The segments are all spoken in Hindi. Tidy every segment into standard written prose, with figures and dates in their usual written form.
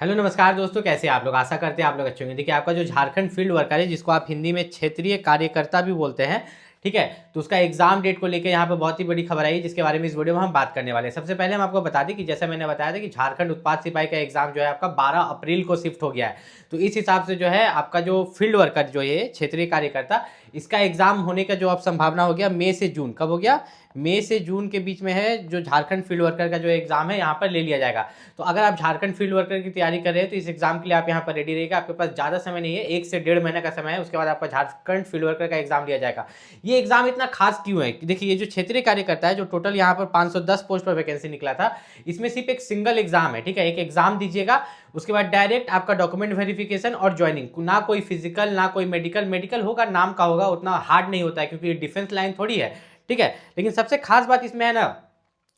हेलो नमस्कार दोस्तों, कैसे हैं आप लोग। आशा करते हैं आप लोग अच्छे होंगे। देखिए, आपका जो झारखंड फील्ड वर्कर है, जिसको आप हिंदी में क्षेत्रीय कार्यकर्ता भी बोलते हैं, ठीक है, तो उसका एग्जाम डेट को लेकर यहाँ पे बहुत ही बड़ी खबर आई है, जिसके बारे में इस वीडियो में हम बात करने वाले हैं। सबसे पहले हम आपको बता दें कि जैसा मैंने बताया था कि झारखंड उत्पाद सिपाही का एग्जाम जो है आपका 12 अप्रैल को शिफ्ट हो गया है। तो इस हिसाब से जो है आपका जो फील्ड वर्कर जो है क्षेत्रीय कार्यकर्ता, इसका एग्जाम होने का जो अब संभावना हो गया मई से जून। कब हो गया? मई से जून के बीच में है जो झारखंड फील्ड वर्कर का जो एग्जाम है यहाँ पर ले लिया जाएगा। तो अगर आप झारखंड फील्ड वर्कर की तैयारी कर रहे हैं तो इस एग्जाम के लिए आप यहाँ पर रेडी रहेगा। आपके पास ज़्यादा समय नहीं है, 1 से 1.5 महीने का समय है, उसके बाद आपका झारखंड फील्ड वर्कर का एग्जाम लिया जाएगा। ये एग्जाम इतना खास क्यों है कि देखिए, ये जो क्षेत्रीय कार्यकर्ता है, जो टोटल यहाँ पर 510 पोस्ट पर वैकेंसी निकला था, इसमें सिर्फ एक सिंगल एग्जाम है, ठीक है। एक एग्जाम दीजिएगा, उसके बाद डायरेक्ट आपका डॉक्यूमेंट वेरिफिकेशन और ज्वाइनिंग, ना कोई फिजिकल ना कोई मेडिकल। मेडिकल होगा, नाम का होगा, उतना हार्ड नहीं होता है क्योंकि डिफेंस लाइन थोड़ी है, ठीक है। लेकिन सबसे खास बात इसमें है ना,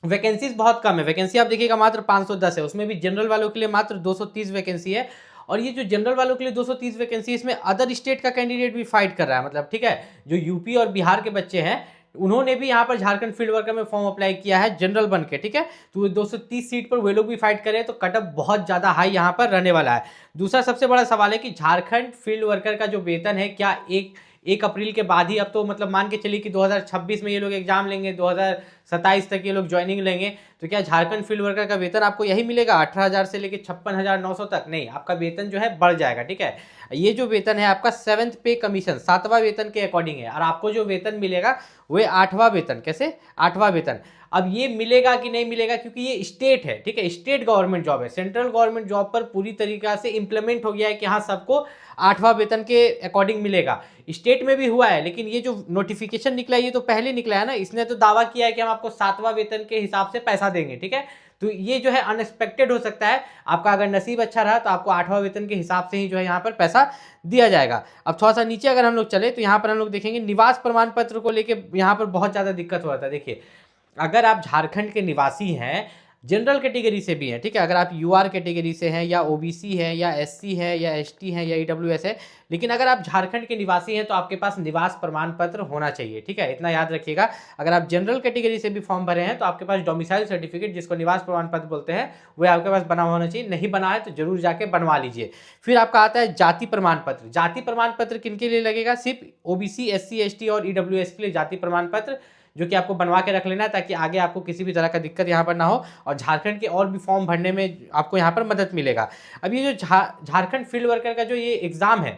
वैकेंसीज बहुत कम है। वैकेंसी आप देखिएगा मात्र 510 है, उसमें भी जनरल वालों के लिए मात्र 230 वैकेंसी है। और ये जो जनरल वालों के लिए 230 वैकेंसी, इसमें अदर स्टेट का कैंडिडेट भी फाइट कर रहा है, मतलब ठीक है, जो यूपी और बिहार के बच्चे हैं उन्होंने भी यहाँ पर झारखंड फील्ड वर्कर में फॉर्म अप्लाई किया है जनरल बन के, ठीक है। तो 230 सीट पर वे लोग भी फाइट कर रहे हैं, तो कटअप बहुत ज्यादा हाई यहाँ पर रहने वाला है। दूसरा सबसे बड़ा सवाल है कि झारखंड फील्ड वर्कर का जो वेतन है, क्या 1 अप्रैल के बाद ही, अब तो मतलब मान के चलिए कि 2026 में ये लोग एग्जाम लेंगे, 2027 तक ये लोग ज्वाइनिंग लेंगे, तो क्या झारखंड फील्ड वर्कर का वेतन आपको यही मिलेगा 18,000 से लेकर 56,900 तक? नहीं, आपका वेतन जो है बढ़ जाएगा, ठीक है। ये जो वेतन है आपका 7th पे कमीशन, 7वां वेतन के अकॉर्डिंग है, और आपको जो वेतन मिलेगा वह 8वां वेतन। कैसे? 8वां वेतन। अब ये मिलेगा कि नहीं मिलेगा, क्योंकि ये स्टेट है, ठीक है, स्टेट गवर्नमेंट जॉब है। सेंट्रल गवर्नमेंट जॉब पर पूरी तरीका से इंप्लीमेंट हो गया है कि हाँ, सबको 8वां वेतन के अकॉर्डिंग मिलेगा। स्टेट में भी हुआ है, लेकिन ये जो नोटिफिकेशन निकला है ये तो पहले निकला है ना, इसने तो दावा किया है कि हम आपको 7वां वेतन के हिसाब से पैसा देंगे, ठीक है। तो ये जो है अनएक्सपेक्टेड हो सकता है, आपका अगर नसीब अच्छा रहा तो आपको 8वां वेतन के हिसाब से ही जो है यहाँ पर पैसा दिया जाएगा। अब थोड़ा सा नीचे अगर हम लोग चले तो यहाँ पर हम लोग देखेंगे निवास प्रमाण पत्र को लेके यहाँ पर बहुत ज्यादा दिक्कत हो रहा था। देखिए, अगर आप झारखंड के निवासी हैं, जनरल कैटेगरी से भी हैं, ठीक है, अगर आप यूआर कैटेगरी से हैं या ओबीसी है या एससी है या एसटी है या ईडब्ल्यूएस है, लेकिन अगर आप झारखंड के निवासी हैं तो आपके पास निवास प्रमाण पत्र होना चाहिए, ठीक है, इतना याद रखिएगा। अगर आप जनरल कैटेगरी से भी फॉर्म भरे हैं तो आपके पास डोमिसाइल सर्टिफिकेट, जिसको निवास प्रमाण पत्र बोलते हैं, वह आपके पास बना होना चाहिए। नहीं बना है तो जरूर जाके बनवा लीजिए। फिर आपका आता है जाति प्रमाण पत्र। जाति प्रमाण पत्र किनके लिए लगेगा? सिर्फ ओबीसी, एससी, एसटी और ईडब्ल्यूएस के लिए जाति प्रमाण पत्र, जो कि आपको बनवा के रख लेना है, ताकि आगे आपको किसी भी तरह का दिक्कत यहाँ पर ना हो और झारखंड के और भी फॉर्म भरने में आपको यहाँ पर मदद मिलेगा। अब ये जो झारखंड फील्ड वर्कर का जो ये एग्जाम है,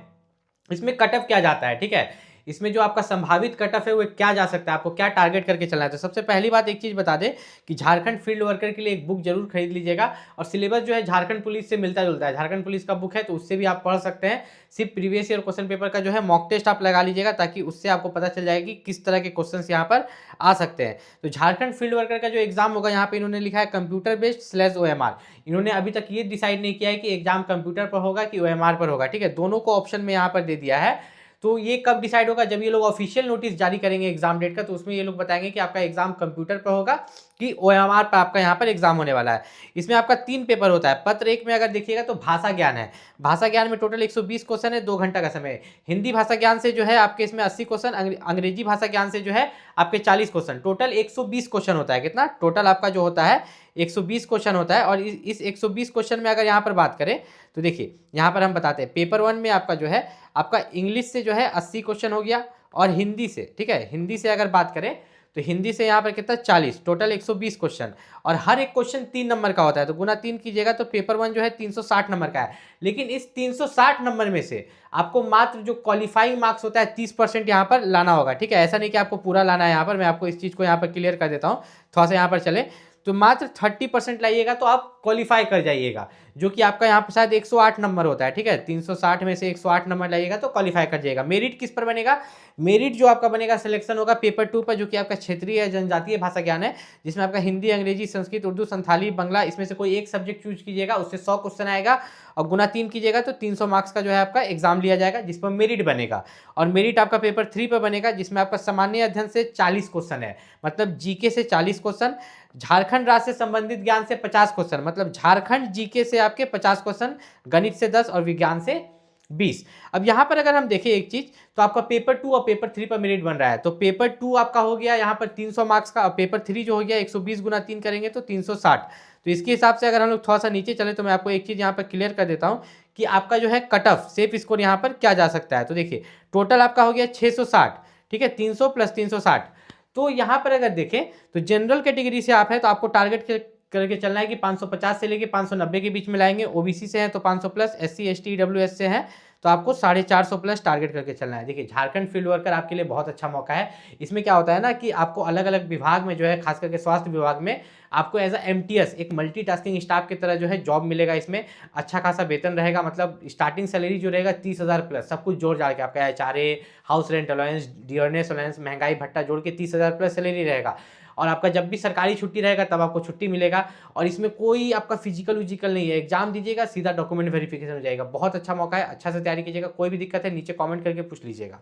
इसमें कटअप क्या जाता है, ठीक है, इसमें जो आपका संभावित कटअप है वो क्या जा सकता है, आपको क्या टारगेट करके चलना है। तो सबसे पहली बात एक चीज बता दें कि झारखंड फील्ड वर्कर के लिए एक बुक जरूर खरीद लीजिएगा, और सिलेबस जो है झारखंड पुलिस से मिलता जुलता है। झारखंड पुलिस का बुक है तो उससे भी आप पढ़ सकते हैं। सिर्फ प्रीवियस ईयर क्वेश्चन पेपर का जो है मॉक टेस्ट आप लगा लीजिएगा, ताकि उससे आपको पता चल जाएगा कि किस तरह के क्वेश्चन यहाँ पर आ सकते हैं। तो झारखंड फील्ड वर्कर का जो एग्जाम होगा, यहाँ पे इन्होंने लिखा है कंप्यूटर बेस्ड / OMR। इन्होंने अभी तक ये डिसाइड नहीं किया है कि एग्जाम कंप्यूटर पर होगा कि OMR पर होगा, ठीक है, दोनों को ऑप्शन में यहाँ पर दे दिया है। तो ये कब डिसाइड होगा? जब ये लोग ऑफिशियल नोटिस जारी करेंगे एग्जाम डेट का, तो उसमें ये लोग बताएंगे कि आपका एग्जाम कंप्यूटर पर होगा कि OMR पर आपका यहाँ पर एग्जाम होने वाला है। इसमें आपका 3 पेपर होता है। पत्र 1 में अगर देखिएगा तो भाषा ज्ञान है। भाषा ज्ञान में टोटल 120 क्वेश्चन है, 2 घंटा का समय है। हिंदी भाषा ज्ञान से जो है आपके इसमें 80 क्वेश्चन, अंग्रेजी भाषा ज्ञान से जो है आपके 40 क्वेश्चन, टोटल 120 क्वेश्चन होता है। कितना टोटल आपका जो होता है? 120 क्वेश्चन होता है। और इस 120 क्वेश्चन में अगर यहाँ पर बात करें तो देखिए, यहाँ पर हम बताते हैं पेपर 1 में आपका जो है आपका इंग्लिश से जो है 80 क्वेश्चन हो गया, और हिंदी से, ठीक है, हिंदी से अगर बात करें तो हिंदी से यहाँ पर कितना 40, टोटल 120 क्वेश्चन, और हर एक क्वेश्चन 3 नंबर का होता है, तो गुना 3 कीजिएगा तो पेपर 1 जो है 360 नंबर का है। लेकिन इस 360 नंबर में से आपको मात्र जो क्वालिफाइंग मार्क्स होता है 30% यहाँ पर लाना होगा, ठीक है। ऐसा नहीं कि आपको पूरा लाना है। यहाँ पर मैं आपको इस चीज़ को यहाँ पर क्लियर कर देता हूँ, थोड़ा सा यहाँ पर चले, तो मात्र 30% लाइएगा तो आप क्वालिफाई कर जाइएगा, जो कि आपका यहाँ पर शायद 108 नंबर होता है, ठीक है। 360 में से 108 नंबर लाइएगा तो क्वालिफाई कर जाएगा। मेरिट किस पर बनेगा? मेरिट जो आपका बनेगा, सिलेक्शन होगा पेपर 2 पर, जो कि आपका क्षेत्रीय जनजातीय भाषा ज्ञान है, जिसमें आपका हिंदी, अंग्रेजी, संस्कृत, उर्दू, संथाली, बंगला, इसमें से कोई एक सब्जेक्ट चूज कीजिएगा, उससे 100 क्वेश्चन आएगा, और गुना 3 कीजिएगा तो 300 मार्क्स का जो है आपका एग्जाम लिया जाएगा, जिस पर मेरिट बनेगा। और मेरिट आपका पेपर 3 पर बनेगा, जिसमें आपका सामान्य अध्ययन से 40 क्वेश्चन है, मतलब जीके से 40 क्वेश्चन, झारखंड राज्य से संबंधित ज्ञान से 50 क्वेश्चन, मतलब झारखंड जीके से आपके 50 क्वेश्चन, गणित से 10 और विज्ञान से 20। अब यहाँ पर अगर हम देखें एक चीज, तो आपका पेपर 2 और पेपर 3 पर मेरिट बन रहा है। तो पेपर 2 आपका हो गया यहाँ पर 300 मार्क्स का, और पेपर 3 जो हो गया 120 गुना 3 करेंगे तो 360। तो इसके हिसाब से अगर हम लोग थोड़ा सा नीचे चले तो मैं आपको एक चीज़ यहाँ पर क्लियर कर देता हूँ कि आपका जो है कट ऑफ सेफ स्कोर यहाँ पर क्या जा सकता है। तो देखिए टोटल आपका हो गया 660, ठीक है, 300 प्लस 360। तो यहाँ पर अगर देखें तो जनरल कैटेगरी से आप है तो आपको टारगेट करके चलना है कि 550 से लेके 590 के बीच में लाएंगे। ओबीसी से है तो 500 प्लस, एससी एसटी ईडब्ल्यूएस से है तो आपको 450 प्लस टारगेट करके चलना है। देखिए झारखंड फील्ड वर्कर आपके लिए बहुत अच्छा मौका है। इसमें क्या होता है ना कि आपको अलग अलग विभाग में जो है, खास करके स्वास्थ्य विभाग में आपको एज अ एमटीएस एक मल्टीटास्किंग स्टाफ की तरह जो है जॉब मिलेगा। इसमें अच्छा खासा वेतन रहेगा, मतलब स्टार्टिंग सैलरी जो रहेगा 30,000 प्लस, सब कुछ जोड़ जाड़ के आपका HRA, house rent allowance, dearness allowance, महंगाई भत्ता जोड़ के 30,000 प्लस सैलरी रहेगा। और आपका जब भी सरकारी छुट्टी रहेगा तब आपको छुट्टी मिलेगा। और इसमें कोई आपका फिजिकल विजिकल नहीं है, एग्जाम दीजिएगा सीधा डॉक्यूमेंट वेरिफिकेशन हो जाएगा। बहुत अच्छा मौका है, अच्छा से तैयारी कीजिएगा। कोई भी दिक्कत है नीचे कमेंट करके पूछ लीजिएगा।